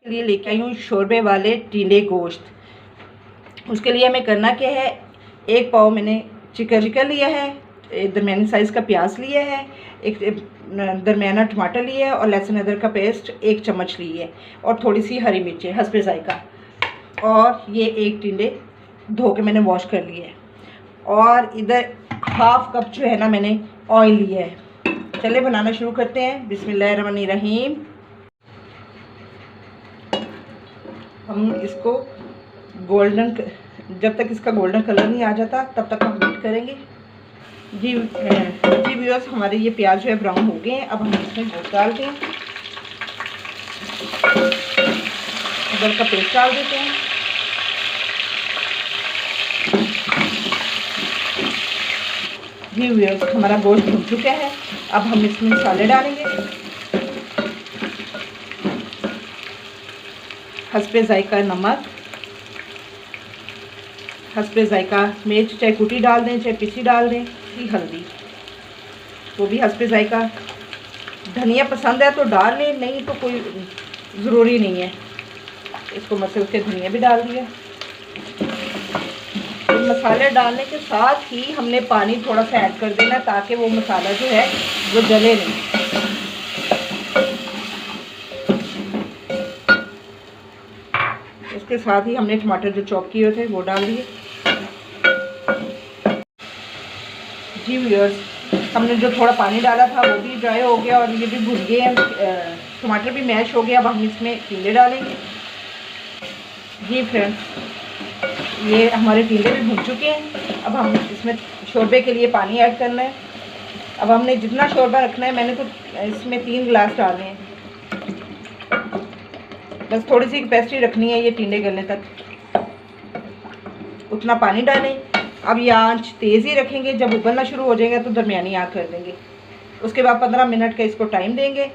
के लिए लेके आई हूँ शोरबे वाले टिंडे गोश्त। उसके लिए हमें करना क्या है, एक पाव मैंने चिकन लिया है, एक दरमियानी साइज़ का प्याज लिया है, एक दरमियाना टमाटर लिया है और लहसुन अदरक का पेस्ट 1 चम्मच ली है और थोड़ी सी हरी मिर्चें हस्बे जायका। और ये एक टिंडे धो के मैंने वॉश कर लिए है और इधर हाफ कप जो है ना मैंने ऑयल लिया है। चले बनाना शुरू करते हैं। बिस्मिल्लाहिर्रहमानिर्रहीम। हम इसको गोल्डन, जब तक इसका गोल्डन कलर नहीं आ जाता तब तक हम वेट करेंगे। जी व्यूअर्स, हमारे ये प्याज जो है ब्राउन हो गए हैं। अब हम इसमें गोश्त डालते हैं, अदरक का पेस्ट डाल देते हैं, जी व्यूअर्स हमारा गोश्त भुन चुका है। अब हम इसमें मसाले डालेंगे, हस्बे जायका नमक, हस्बे जायका मिर्च, चाहे कुटी डाल दें चाहे पिसी डाल दें, हल्दी वो भी हस्बे जायका। धनिया पसंद है तो डाल लें, नहीं तो कोई ज़रूरी नहीं है। इसको मसल के धनिया भी डाल दिया। तो मसाले डालने के साथ ही हमने पानी थोड़ा सा ऐड कर देना ताकि वो मसाला जो है वो जले नहीं। इसके साथ ही हमने टमाटर जो चॉप किए थे वो डाल दिए। जी व्यूअर्स, हमने जो थोड़ा पानी डाला था वो भी ड्राई हो गया और ये भी भुन गए हैं, टमाटर भी मैश हो गया। अब हम इसमें टिंडे डालेंगे। जी फ्रेंड्स, ये हमारे टिंडे भी भुन चुके हैं। अब हम इसमें शोरबे के लिए पानी ऐड करना है। अब हमने जितना शोरबा रखना है, मैंने तो इसमें 3 गिलास डालने हैं, बस थोड़ी सी कैपेसिटी रखनी है ये टिंडे गलने तक, उतना पानी डालें। अब ये आंच तेज़ ही रखेंगे, जब उबलना शुरू हो जाएगा तो दरमियानी आंच कर देंगे। उसके बाद 15 मिनट का इसको टाइम देंगे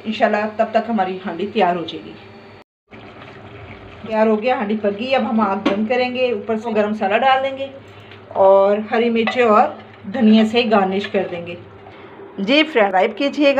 इंशाल्लाह। तब तक हमारी हांडी तैयार हो जाएगी। तैयार हो गया, हांडी पक गई। अब हम आग बंद करेंगे, ऊपर से गरम मसाला डाल देंगे और हरी मिर्चें और धनिया से गार्निश कर देंगे। जी फ्रेंड, सब्सक्राइब कीजिएगा।